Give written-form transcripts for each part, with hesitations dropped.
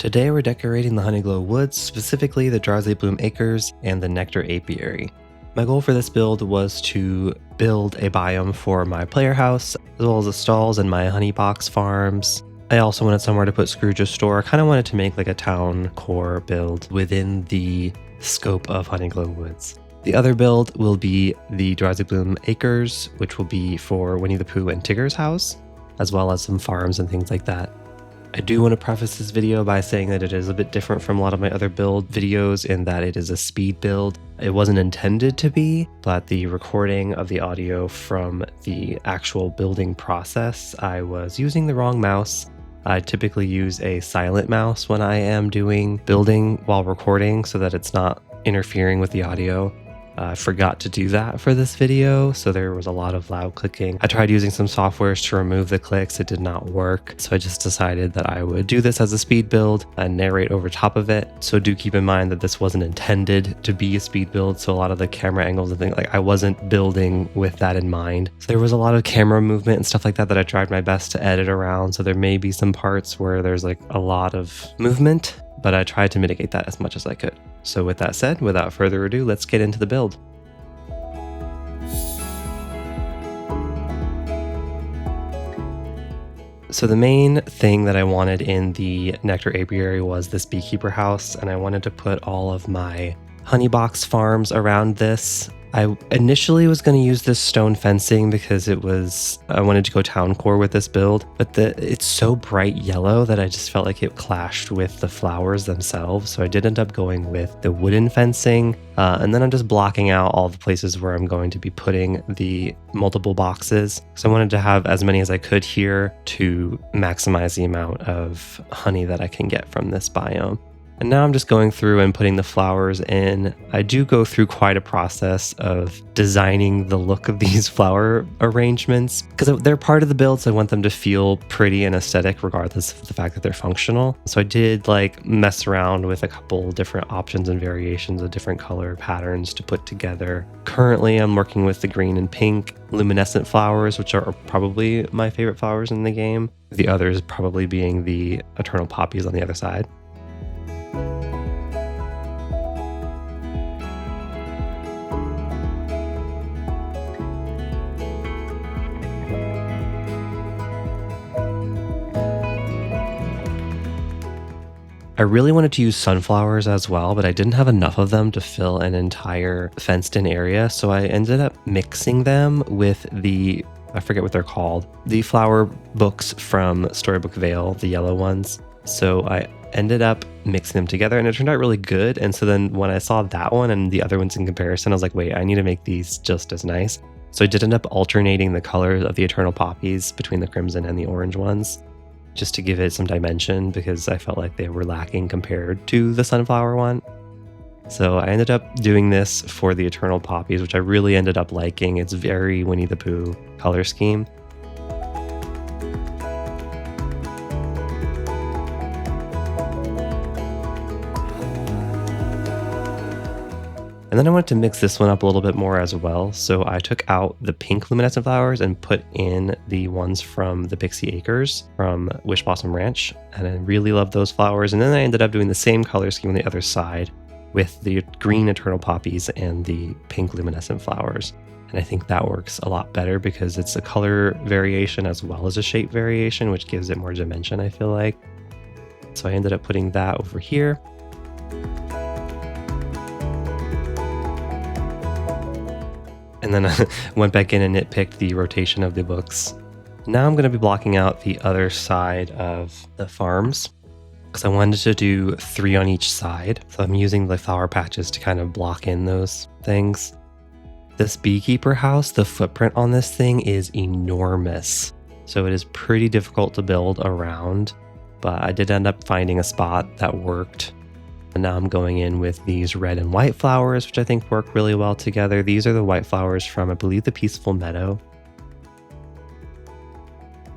Today we're decorating the Honeyglow Woods, specifically the Drowsybloom Acres and the Nectar Apiary. My goal for this build was to build a biome for my player house, as well as the stalls and my honey box farms. I also wanted somewhere to put Scrooge's store. I kind of wanted to make like a town core build within the scope of Honeyglow Woods. The other build will be the Drowsybloom Acres, which will be for Winnie the Pooh and Tigger's house, as well as some farms and things like that. I do want to preface this video by saying that it is a bit different from a lot of my other build videos in that it is a speed build. It wasn't intended to be, but the recording of the audio from the actual building process, I was using the wrong mouse. I typically use a silent mouse when I am doing building while recording so that it's not interfering with the audio. I forgot to do that for this video, so there was a lot of loud clicking. I tried using some softwares to remove the clicks, it did not work, so I just decided that I would do this as a speed build and narrate over top of it. So do keep in mind that this wasn't intended to be a speed build, so a lot of the camera angles and things, like I wasn't building with that in mind. So there was a lot of camera movement and stuff like that I tried my best to edit around, so there may be some parts where there's like a lot of movement, but I tried to mitigate that as much as I could. So with that said, without further ado, let's get into the build. So the main thing that I wanted in the Nectar Apiary was this beekeeper house, and I wanted to put all of my honey box farms around this. I initially was going to use this stone fencing because I wanted to go town core with this build, but it's so bright yellow that I just felt like it clashed with the flowers themselves. So I did end up going with the wooden fencing, and then I'm just blocking out all the places where I'm going to be putting the multiple boxes. So I wanted to have as many as I could here to maximize the amount of honey that I can get from this biome. And now I'm just going through and putting the flowers in. I do go through quite a process of designing the look of these flower arrangements because they're part of the build, so I want them to feel pretty and aesthetic regardless of the fact that they're functional. So I did like mess around with a couple different options and variations of different color patterns to put together. Currently, I'm working with the green and pink luminescent flowers, which are probably my favorite flowers in the game. The others probably being the eternal poppies on the other side. I really wanted to use sunflowers as well, but I didn't have enough of them to fill an entire fenced-in area, so I ended up mixing them with I forget what they're called, the flower books from Storybook Vale, the yellow ones. So I ended up mixing them together and it turned out really good. And so then when I saw that one and the other ones in comparison, I was like, wait, I need to make these just as nice. So I did end up alternating the colors of the eternal poppies between the crimson and the orange ones, just to give it some dimension because I felt like they were lacking compared to the sunflower one. So I ended up doing this for the eternal poppies, which I really ended up liking. It's very Winnie the Pooh color scheme. And then I wanted to mix this one up a little bit more as well. So I took out the pink luminescent flowers and put in the ones from the Pixie Acres from Wish Blossom Ranch. And I really love those flowers. And then I ended up doing the same color scheme on the other side with the green eternal poppies and the pink luminescent flowers. And I think that works a lot better because it's a color variation as well as a shape variation, which gives it more dimension, I feel like. So I ended up putting that over here. And then I went back in and nitpicked the rotation of the books. Now I'm going to be blocking out the other side of the farms because I wanted to do 3 on each side. So I'm using the flower patches to kind of block in those things. This beekeeper house, the footprint on this thing is enormous. So it is pretty difficult to build around, but I did end up finding a spot that worked. And now I'm going in with these red and white flowers, which I think work really well together. These are the white flowers from, I believe, the Peaceful Meadow.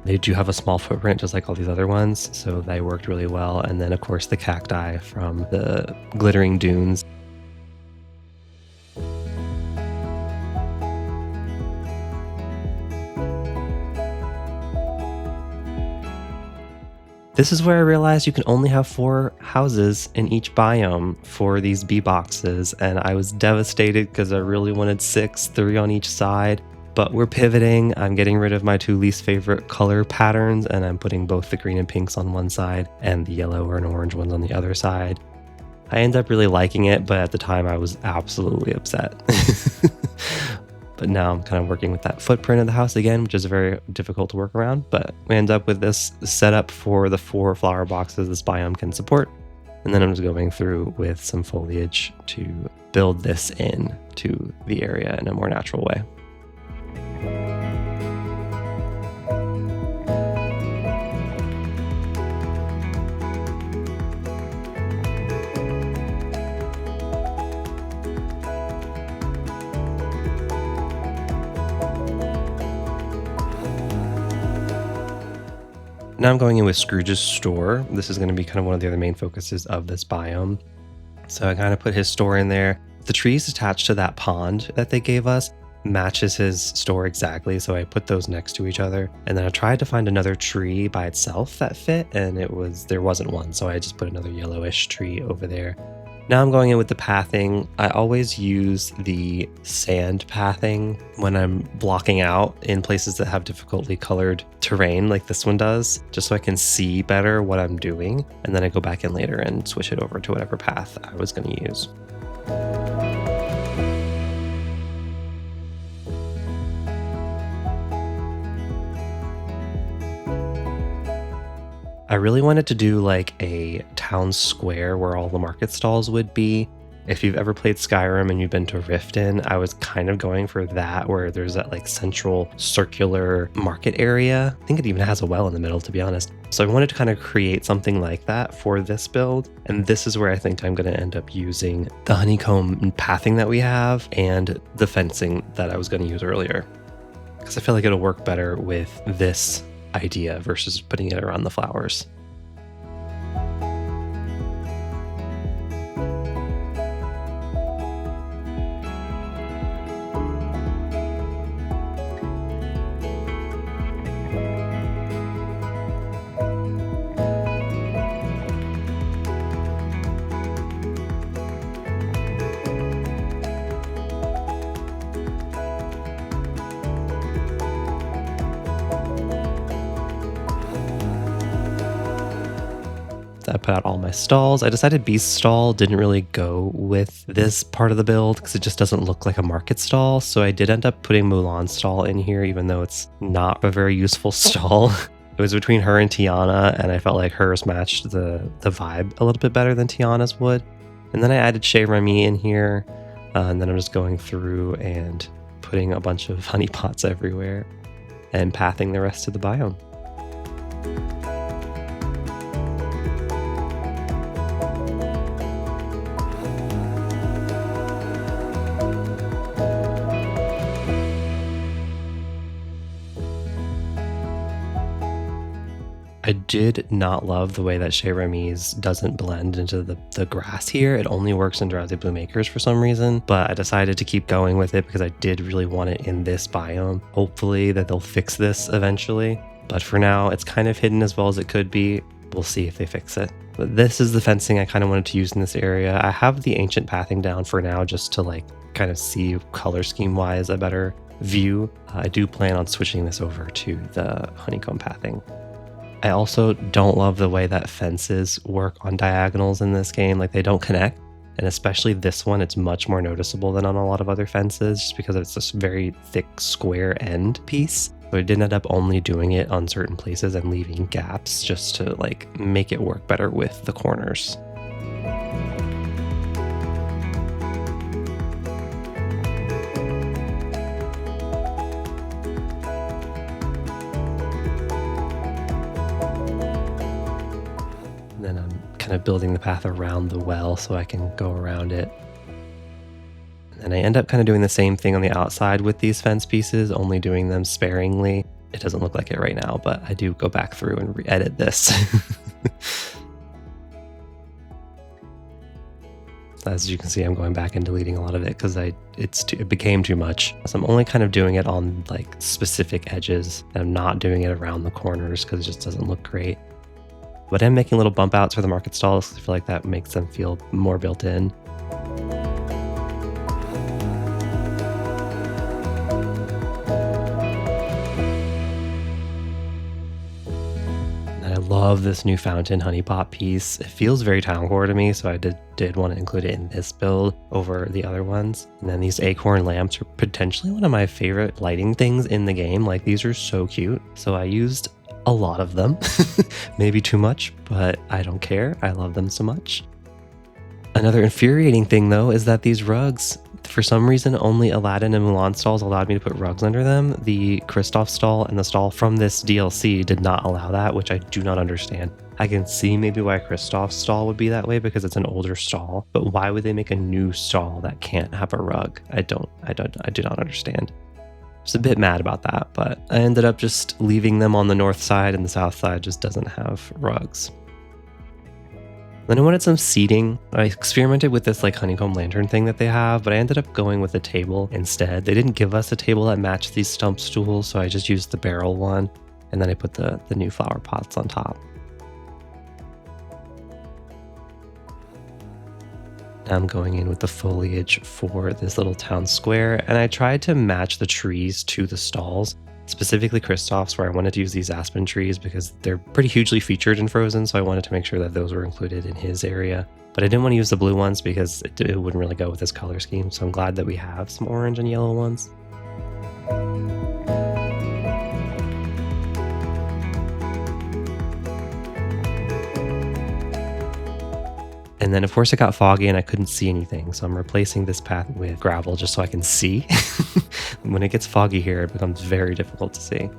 They do have a small footprint, just like all these other ones, so they worked really well. And then, of course, the cacti from the Glittering Dunes. This is where I realized you can only have 4 houses in each biome for these bee boxes, and I was devastated because I really wanted 6, 3 on each side. But we're pivoting. I'm getting rid of my 2 least favorite color patterns, and I'm putting both the green and pinks on one side and the yellow and orange ones on the other side. I end up really liking it, but at the time I was absolutely upset. But now I'm kind of working with that footprint of the house again, which is very difficult to work around. But we end up with this setup for the 4 flower boxes this biome can support. And then I'm just going through with some foliage to build this in to the area in a more natural way. Now I'm going in with Scrooge's store. This is going to be kind of one of the other main focuses of this biome. So I kind of put his store in there. The trees attached to that pond that they gave us matches his store exactly. So I put those next to each other. And then I tried to find another tree by itself that fit, and there wasn't one. So I just put another yellowish tree over there. Now I'm going in with the pathing. I always use the sand pathing when I'm blocking out in places that have difficultly colored terrain like this one does, just so I can see better what I'm doing. And then I go back in later and switch it over to whatever path I was going to use. I really wanted to do like a town square where all the market stalls would be. If you've ever played Skyrim and you've been to Riften, I was kind of going for that, where there's that like central circular market area. I think it even has a well in the middle, to be honest. So I wanted to kind of create something like that for this build. And this is where I think I'm going to end up using the honeycomb pathing that we have and the fencing that I was going to use earlier, because I feel like it'll work better with this idea versus putting it around the flowers. I put out all my stalls. I decided Beast Stall didn't really go with this part of the build because it just doesn't look like a market stall. So I did end up putting Mulan Stall in here, even though it's not a very useful stall. It was between her and Tiana, and I felt like hers matched the vibe a little bit better than Tiana's would. And then I added Chez Remy in here, and then I'm just going through and putting a bunch of honey pots everywhere and pathing the rest of the biome. I did not love the way that Chez Remy's doesn't blend into the grass here. It only works in Drowsybloom Acres for some reason, but I decided to keep going with it because I did really want it in this biome. Hopefully that they'll fix this eventually, but for now it's kind of hidden as well as it could be. We'll see if they fix it. But this is the fencing I kind of wanted to use in this area. I have the ancient pathing down for now just to like kind of see color scheme wise a better view. I do plan on switching this over to the honeycomb pathing. I also don't love the way that fences work on diagonals in this game. Like, they don't connect. And especially this one, it's much more noticeable than on a lot of other fences just because it's this very thick square end piece. So I did end up only doing it on certain places and leaving gaps just to like make it work better with the corners. Then I'm kind of building the path around the well so I can go around it. And I end up kind of doing the same thing on the outside with these fence pieces, only doing them sparingly. It doesn't look like it right now, but I do go back through and re-edit this. As you can see, I'm going back and deleting a lot of it because it became too much. So I'm only kind of doing it on like specific edges. And I'm not doing it around the corners because it just doesn't look great. But I'm making little bump outs for the market stalls. I feel like that makes them feel more built in. I love this new fountain honey pot piece. It feels very town core to me, so I did want to include it in this build over the other ones. And then these acorn lamps are potentially one of my favorite lighting things in the game. Like, these are so cute. So I used a lot of them, maybe too much, but I don't care. I love them so much. Another infuriating thing though is that these rugs, for some reason, only Aladdin and Mulan stalls allowed me to put rugs under them. The Kristoff stall and the stall from this DLC did not allow that, which I do not understand. I can see maybe why Kristoff's stall would be that way because it's an older stall, but why would they make a new stall that can't have a rug? I do not understand. I was a bit mad about that, but I ended up just leaving them on the north side, and the south side just doesn't have rugs. Then I wanted some seating. I experimented with this like honeycomb lantern thing that they have, but I ended up going with a table instead. They didn't give us a table that matched these stump stools, so I just used the barrel one, and then I put the new flower pots on top. Now I'm going in with the foliage for this little town square, and I tried to match the trees to the stalls. Specifically Kristoff's, where I wanted to use these aspen trees because they're pretty hugely featured in Frozen, so I wanted to make sure that those were included in his area. But I didn't want to use the blue ones because it wouldn't really go with this color scheme, so I'm glad that we have some orange and yellow ones. And then of course it got foggy and I couldn't see anything, so I'm replacing this path with gravel just so I can see. When it gets foggy here, it becomes very difficult to see.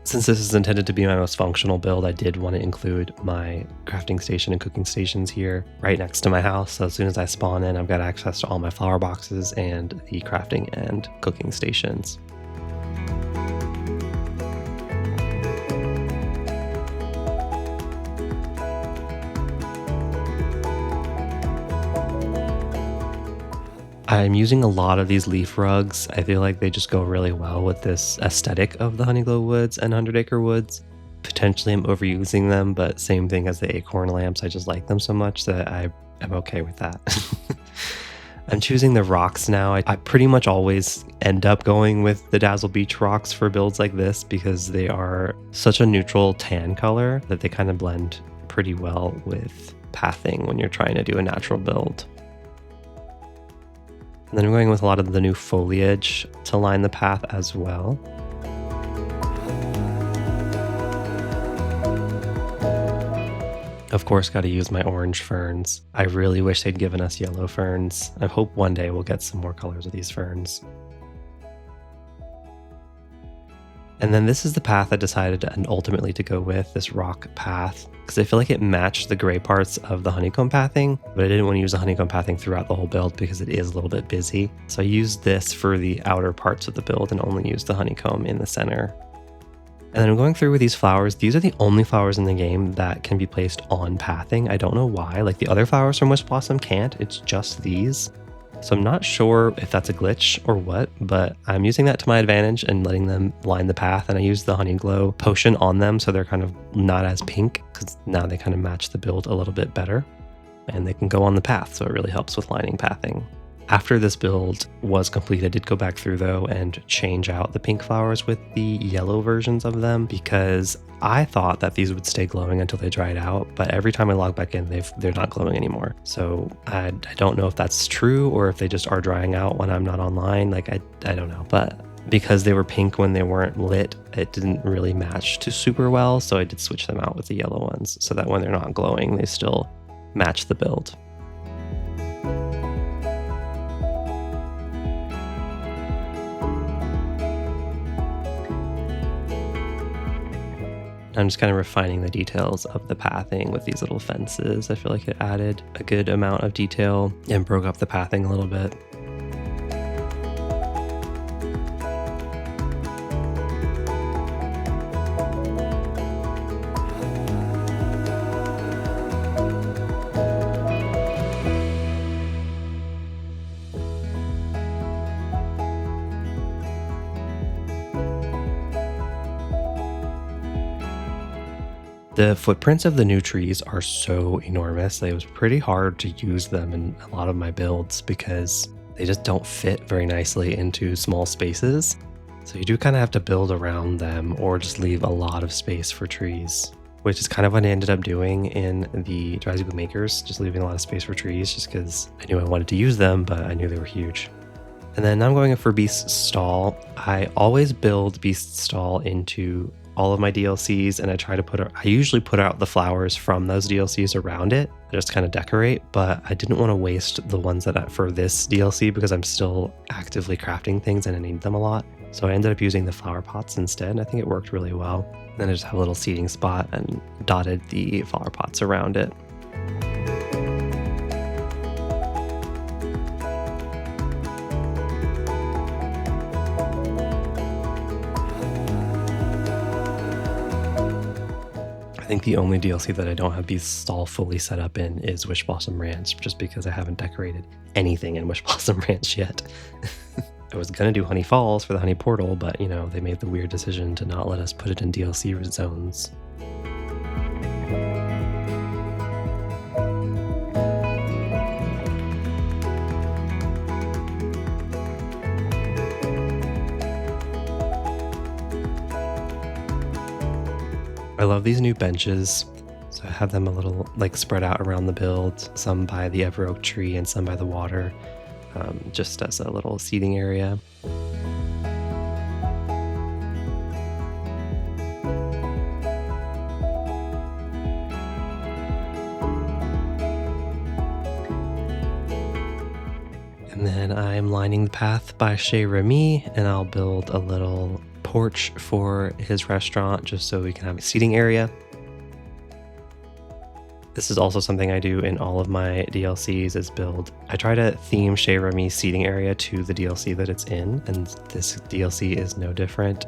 Since this is intended to be my most functional build, I did want to include my crafting station and cooking stations here right next to my house. So as soon as I spawn in, I've got access to all my flower boxes and the crafting and cooking stations. I'm using a lot of these leaf rugs. I feel like they just go really well with this aesthetic of the Honeyglow Woods and 100 Acre Woods. Potentially I'm overusing them, but same thing as the acorn lamps. I just like them so much that I'm okay with that. I'm choosing the rocks now. I pretty much always end up going with the Dazzle Beach rocks for builds like this because they are such a neutral tan color that they kind of blend pretty well with pathing when you're trying to do a natural build. And then I'm going with a lot of the new foliage to line the path as well. Of course, got to use my orange ferns. I really wish they'd given us yellow ferns. I hope one day we'll get some more colors of these ferns. And then this is the path I decided and ultimately to go with, this rock path, because I feel like it matched the gray parts of the honeycomb pathing, but I didn't want to use the honeycomb pathing throughout the whole build because it is a little bit busy. So I used this for the outer parts of the build and only used the honeycomb in the center. And then I'm going through with these flowers. These are the only flowers in the game that can be placed on pathing. I don't know why. Like the other flowers from Wish Blossom can't. It's just these. So I'm not sure if that's a glitch or what, but I'm using that to my advantage and letting them line the path. And I use the Honeyglow potion on them so they're kind of not as pink because now they kind of match the build a little bit better. And they can go on the path, so it really helps with lining pathing. After this build was complete, I did go back through though and change out the pink flowers with the yellow versions of them because I thought that these would stay glowing until they dried out, but every time I log back in, they're not glowing anymore. So I don't know if that's true or if they just are drying out when I'm not online. Like I don't know, but because they were pink when they weren't lit, it didn't really match to super well. So I did switch them out with the yellow ones so that when they're not glowing, they still match the build. I'm just kind of refining the details of the pathing with these little fences. I feel like it added a good amount of detail and broke up the pathing a little bit. The footprints of the new trees are so enormous. It was pretty hard to use them in a lot of my builds because they just don't fit very nicely into small spaces. So you do kind of have to build around them or just leave a lot of space for trees, which is kind of what I ended up doing in the Drowsybloom Acres, just leaving a lot of space for trees just because I knew I wanted to use them, but I knew they were huge. And then now I'm going for Beast's Stall. I always build Beast's Stall into all of my DLCs, and I usually put out the flowers from those DLCs around it, just kind of decorate, but I didn't want to waste the ones for this DLC because I'm still actively crafting things and I need them a lot. So I ended up using the flower pots instead, and I think it worked really well. Then I just have a little seating spot and dotted the flower pots around it. I think the only DLC that I don't have Beast's Stall fully set up in is Wish Blossom Ranch, just because I haven't decorated anything in Wish Blossom Ranch yet. I was gonna do Honey Falls for the Honey Portal, but they made the weird decision to not let us put it in DLC zones. I love these new benches. So I have them a little spread out around the build, some by the Ever Oak tree and some by the water, just as a little seating area. And then I'm lining the path by Chez Remy, and I'll build a little porch for his restaurant just so we can have a seating area. This is also something I do in all of my DLCs is build. I try to theme Chez Remy's seating area to the DLC that it's in, and this DLC is no different.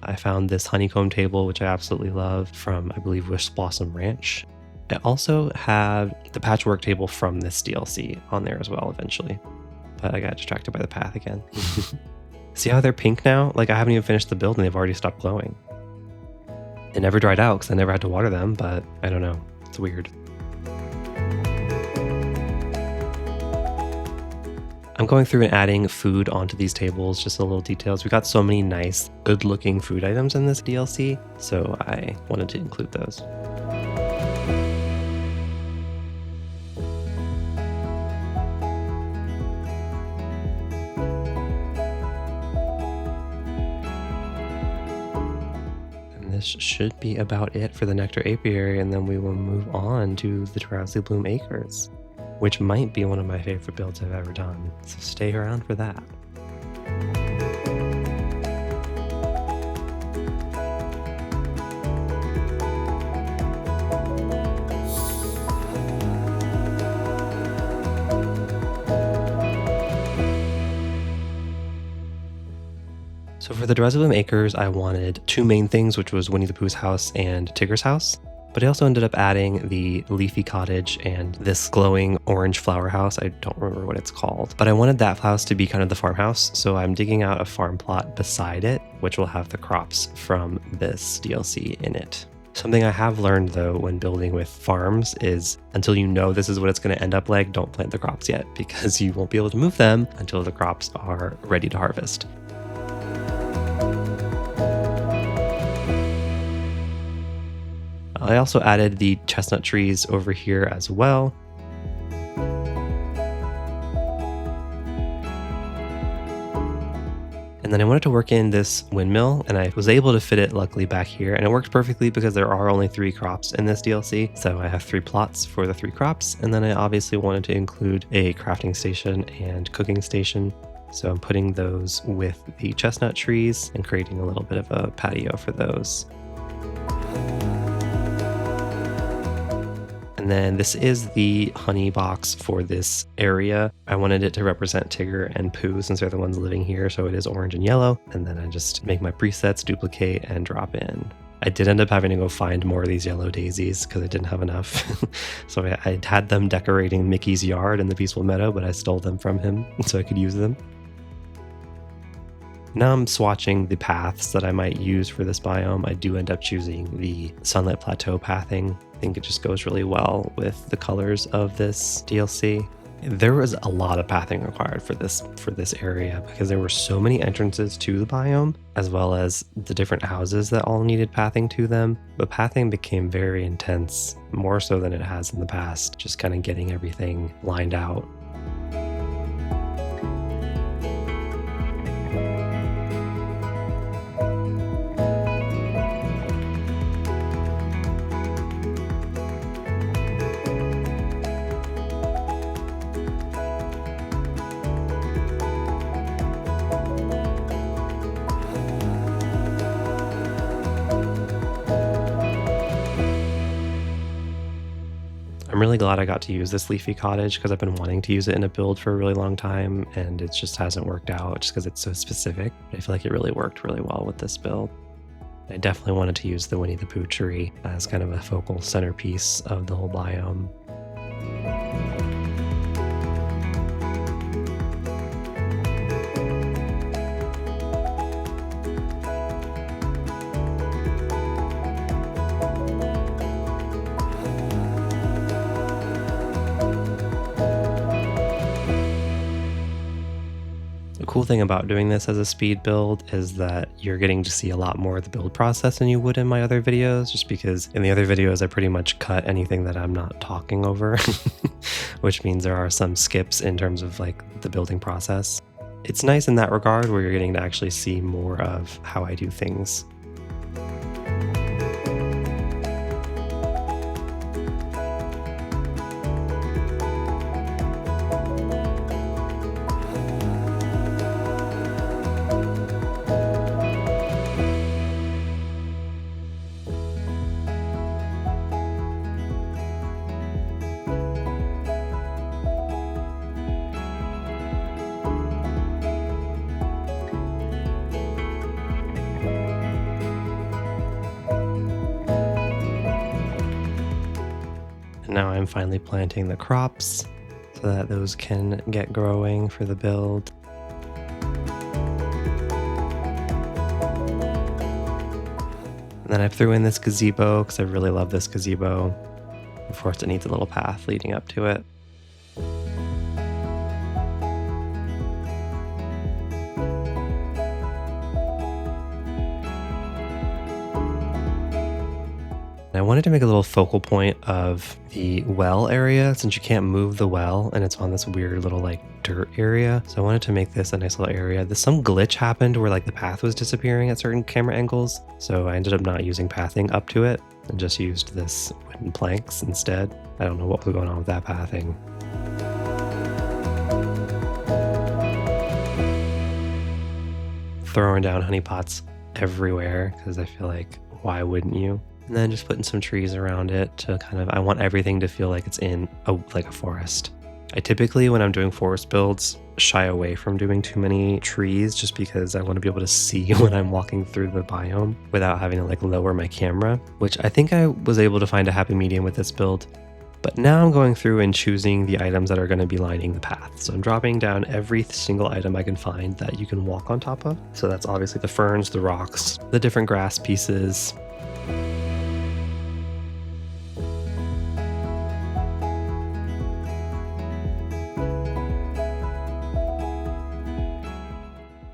I found this honeycomb table, which I absolutely love, from I believe Wish Blossom Ranch. I also have the patchwork table from this DLC on there as well eventually, but I got distracted by the path again. See how they're pink now? I haven't even finished the build and they've already stopped glowing. It never dried out because I never had to water them, but I don't know. It's weird. I'm going through and adding food onto these tables, just the little details. We got so many nice, good-looking food items in this DLC, so I wanted to include those. This should be about it for the Nectar Apiary, and then we will move on to the Drowsybloom Acres, which might be one of my favorite builds I've ever done, so stay around for that. So for the Drowsybloom Acres, I wanted two main things, which was Winnie the Pooh's house and Tigger's house. But I also ended up adding the leafy cottage and this glowing orange flower house. I don't remember what it's called, but I wanted that house to be kind of the farmhouse. So I'm digging out a farm plot beside it, which will have the crops from this DLC in it. Something I have learned though when building with farms is until you know this is what it's going to end up like, don't plant the crops yet because you won't be able to move them until the crops are ready to harvest. I also added the chestnut trees over here as well. And then I wanted to work in this windmill, and I was able to fit it luckily back here, and it worked perfectly because there are only 3 crops in this DLC. So I have 3 plots for the 3 crops, and then I obviously wanted to include a crafting station and cooking station. So I'm putting those with the chestnut trees and creating a little bit of a patio for those. And then this is the honey box for this area. I wanted it to represent Tigger and Pooh since they're the ones living here, so it is orange and yellow. And then I just make my presets, duplicate, and drop in. I did end up having to go find more of these yellow daisies because I didn't have enough. So I had them decorating Mickey's yard in the Peaceful Meadow, but I stole them from him so I could use them. Now I'm swatching the paths that I might use for this biome. I do end up choosing the Sunlit Plateau pathing. I think it just goes really well with the colors of this DLC. There was a lot of pathing required for this area because there were so many entrances to the biome, as well as the different houses that all needed pathing to them. But pathing became very intense, more so than it has in the past, just kind of getting everything lined out. I'm really glad I got to use this leafy cottage because I've been wanting to use it in a build for a really long time, and it just hasn't worked out just because it's so specific. But I feel like it really worked really well with this build. I definitely wanted to use the Winnie the Pooh tree as kind of a focal centerpiece of the whole biome. The cool thing about doing this as a speed build is that you're getting to see a lot more of the build process than you would in my other videos, just because in the other videos I pretty much cut anything that I'm not talking over, which means there are some skips in terms of like the building process. It's nice in that regard where you're getting to actually see more of how I do things. Now I'm finally planting the crops so that those can get growing for the build. And then I threw in this gazebo because I really love this gazebo. Of course, it needs a little path leading up to it. I wanted to make a little focal point of the well area since you can't move the well and it's on this weird little like dirt area. So I wanted to make this a nice little area. Some glitch happened where like the path was disappearing at certain camera angles. So I ended up not using pathing up to it and just used this wooden planks instead. I don't know what was going on with that pathing. Throwing down honey pots everywhere because I feel like why wouldn't you? And then just putting some trees around it to kind of, I want everything to feel like it's in like a forest. I typically, when I'm doing forest builds, shy away from doing too many trees just because I want to be able to see when I'm walking through the biome without having to like lower my camera, which I think I was able to find a happy medium with this build. But now I'm going through and choosing the items that are going to be lining the path. So I'm dropping down every single item I can find that you can walk on top of. So that's obviously the ferns, the rocks, the different grass pieces.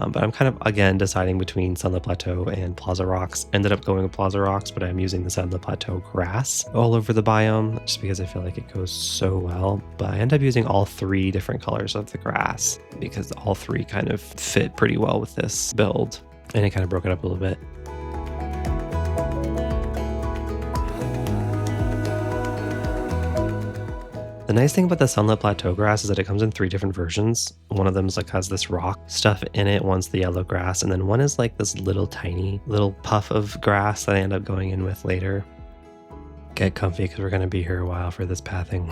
But I'm kind of, again, deciding between Sunlit Plateau and Plaza Rocks. Ended up going with Plaza Rocks, but I'm using the Sunlit Plateau grass all over the biome just because I feel like it goes so well. But I end up using all three different colors of the grass because all three kind of fit pretty well with this build. And it kind of broke it up a little bit. The nice thing about the Sunlit Plateau grass is that it comes in three different versions. One of them is like has this rock stuff in it, one's the yellow grass, and then one is like this little tiny little puff of grass that I end up going in with later. Get comfy because we're going to be here a while for this pathing.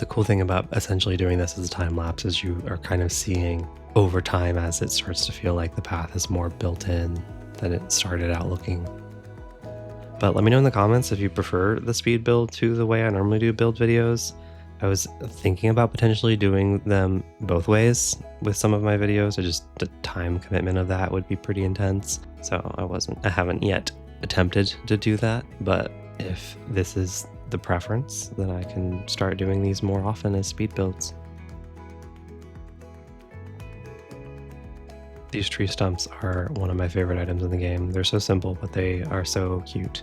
The cool thing about essentially doing this as a time lapse is you are kind of seeing over time as it starts to feel like the path is more built in than it started out looking. But let me know in the comments if you prefer the speed build to the way I normally do build videos. I was thinking about potentially doing them both ways with some of my videos. The time commitment of that would be pretty intense. So I haven't yet attempted to do that, but if this is the preference, then I can start doing these more often as speed builds. These tree stumps are one of my favorite items in the game. They're so simple, but they are so cute.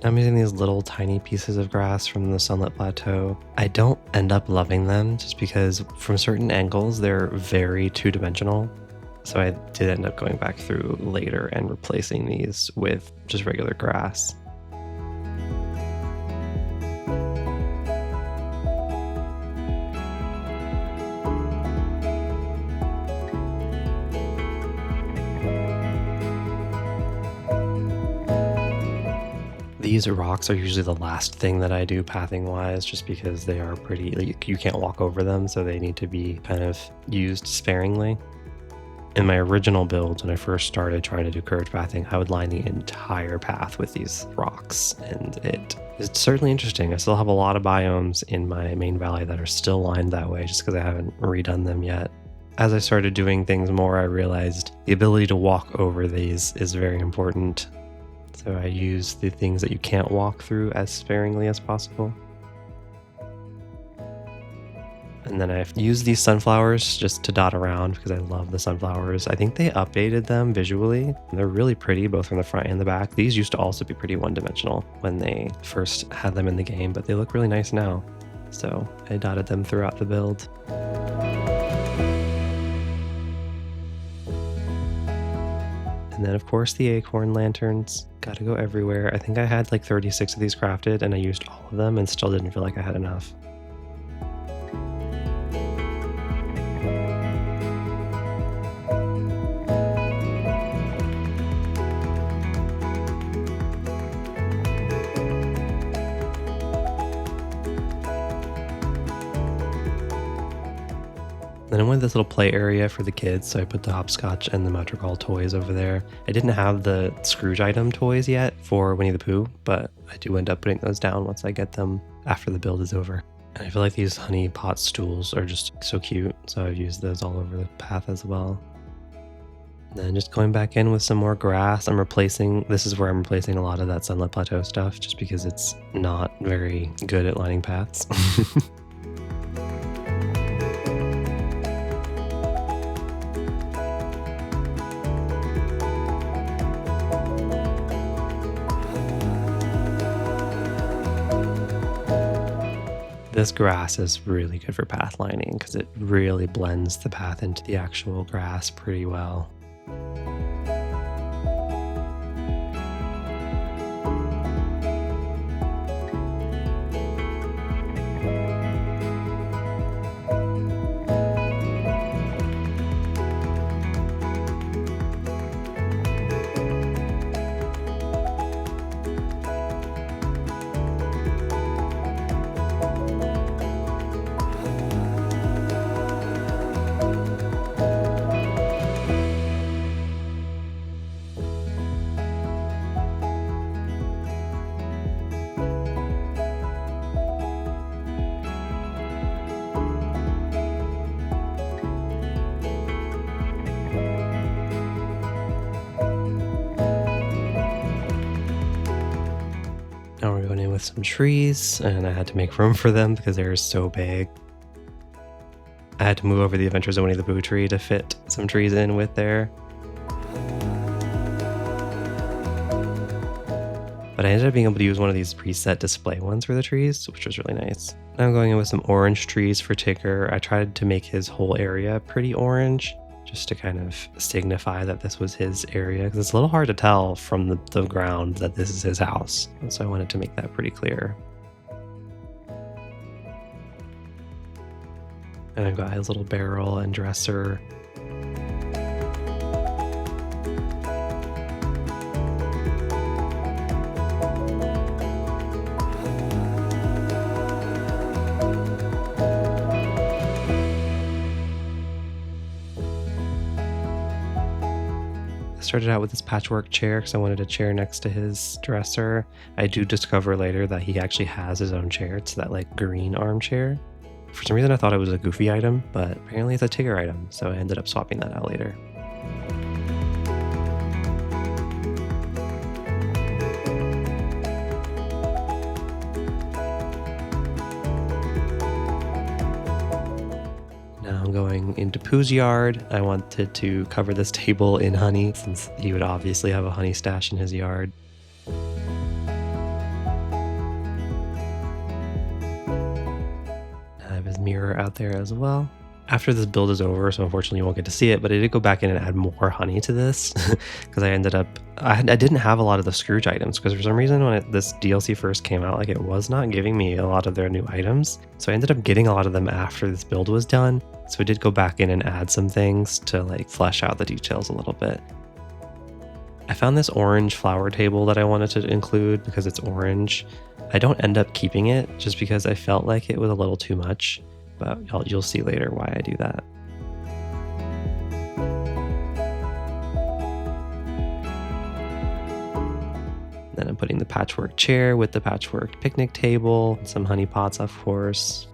I'm using these little tiny pieces of grass from the Sunlit Plateau. I don't end up loving them just because from certain angles they're very two-dimensional. So I did end up going back through later and replacing these with just regular grass. These rocks are usually the last thing that I do pathing wise, just because they are pretty, like, you can't walk over them, so they need to be kind of used sparingly. In my original build, when I first started trying to do curved pathing, I would line the entire path with these rocks, and it's certainly interesting. I still have a lot of biomes in my main valley that are still lined that way, just because I haven't redone them yet. As I started doing things more, I realized the ability to walk over these is very important. So I use the things that you can't walk through as sparingly as possible. And then I've used these sunflowers just to dot around because I love the sunflowers. I think they updated them visually. They're really pretty, both from the front and the back. These used to also be pretty one-dimensional when they first had them in the game, but they look really nice now. So I dotted them throughout the build. And then, of course, the acorn lanterns. Gotta go everywhere. I think I had like 36 of these crafted, and I used all of them and still didn't feel like I had enough. Then I wanted this little play area for the kids, so I put the hopscotch and the Madrigal toys over there. I didn't have the Scrooge item toys yet for Winnie the Pooh, but I do end up putting those down once I get them after the build is over. And I feel like these honey pot stools are just so cute, so I've used those all over the path as well. And then just going back in with some more grass, this is where I'm replacing a lot of that Sunlit Plateau stuff, just because it's not very good at lining paths. This grass is really good for path lining because it really blends the path into the actual grass pretty well. Now we're going in with some trees, and I had to make room for them because they're so big. I had to move over the Adventures of Winnie the Pooh tree to fit some trees in with there. but I ended up being able to use one of these preset display ones for the trees, which was really nice. Now I'm going in with some orange trees for Tigger. I tried to make his whole area pretty orange, just to kind of signify that this was his area, because it's a little hard to tell from the ground that this is his house. And so I wanted to make that pretty clear. And I've got his little barrel and dresser. Started out with this patchwork chair because I wanted a chair next to his dresser. I do discover later that he actually has his own chair. It's that like green armchair. For some reason I thought it was a Goofy item, but apparently it's a Tigger item, so I ended up swapping that out later. Now I'm going into Pooh's yard. I wanted to cover this table in honey since he would obviously have a honey stash in his yard. His mirror out there as well. After this build is over, so unfortunately you won't get to see it, but I did go back in and add more honey to this because I ended up, I didn't have a lot of the Scrooge items because for some reason when this DLC first came out, like it was not giving me a lot of their new items. So I ended up getting a lot of them after this build was done. So I did go back in and add some things to like flesh out the details a little bit. I found this orange flower table that I wanted to include because it's orange. I don't end up keeping it just because I felt like it was a little too much, but you'll see later why I do that. Then I'm putting the patchwork chair with the patchwork picnic table, some honey pots, of course.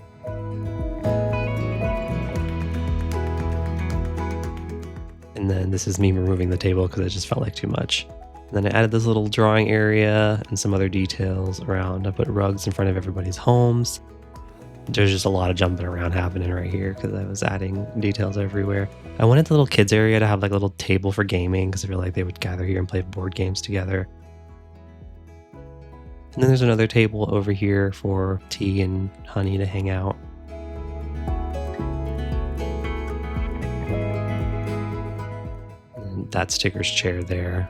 And then this is me removing the table because it just felt like too much. And then I added this little drawing area and some other details around. I put rugs in front of everybody's homes. There's just a lot of jumping around happening right here because I was adding details everywhere. I wanted the little kids area to have like a little table for gaming because I feel like they would gather here and play board games together. And then there's another table over here for tea and honey to hang out. And that's Tigger's chair there.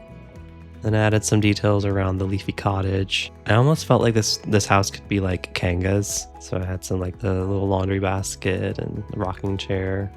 Then I added some details around the leafy cottage. I almost felt like this house could be like Kanga's. So I had some like the little laundry basket and the rocking chair.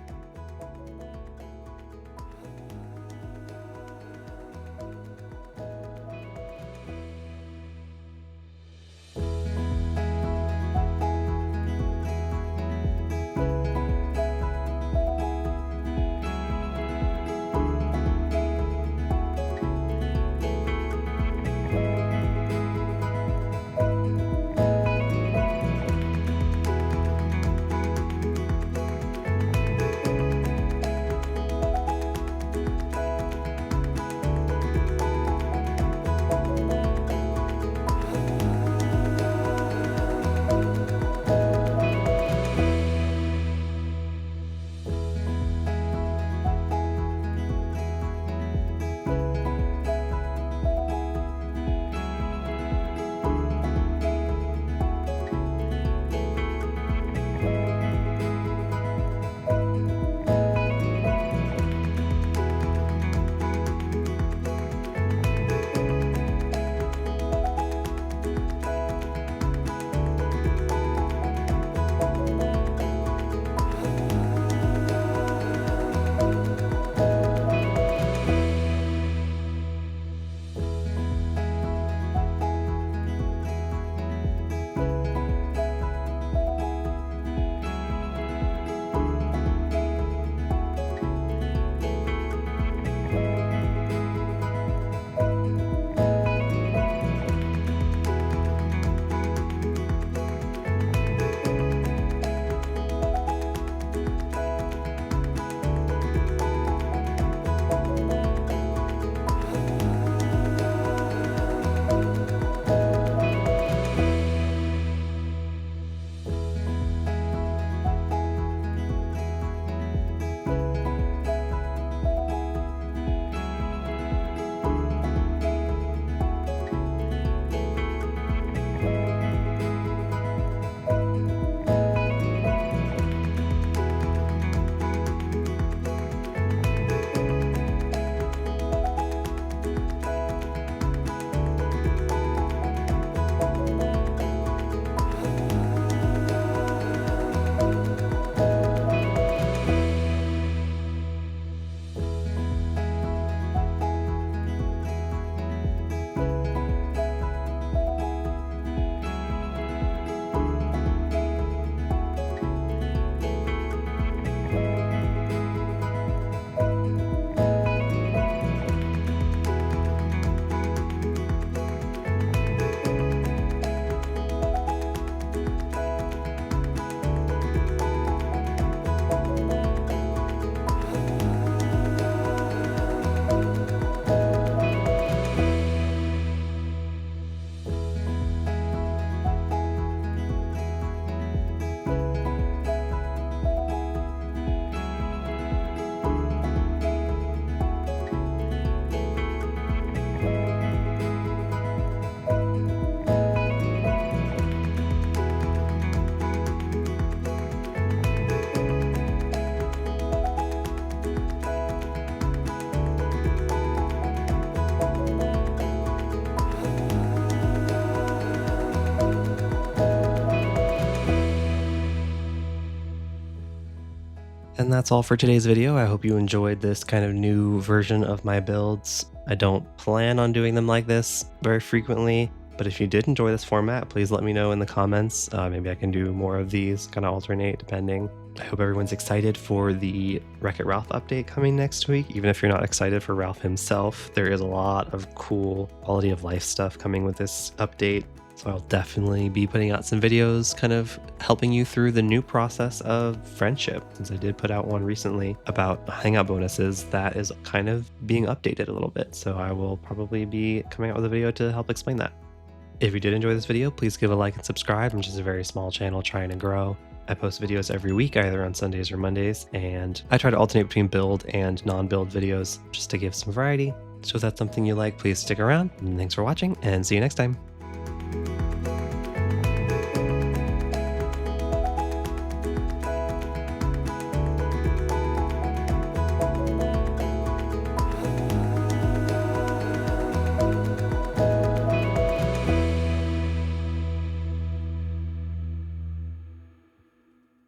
And that's all for today's video. I hope you enjoyed this kind of new version of my builds. I don't plan on doing them like this very frequently, but if you did enjoy this format, please let me know in the comments. Maybe I can do more of these, kind of alternate depending. I hope everyone's excited for the Wreck-It Ralph update coming next week. Even if you're not excited for Ralph himself, there is a lot of cool quality of life stuff coming with this update. So I'll definitely be putting out some videos kind of helping you through the new process of friendship, since I did put out one recently about hangout bonuses that is kind of being updated a little bit. So I will probably be coming out with a video to help explain that. If you did enjoy this video, please give a like and subscribe. I'm just a very small channel trying to grow. I post videos every week, either on Sundays or Mondays, and I try to alternate between build and non-build videos just to give some variety. So if that's something you like, please stick around. And thanks for watching, and see you next time.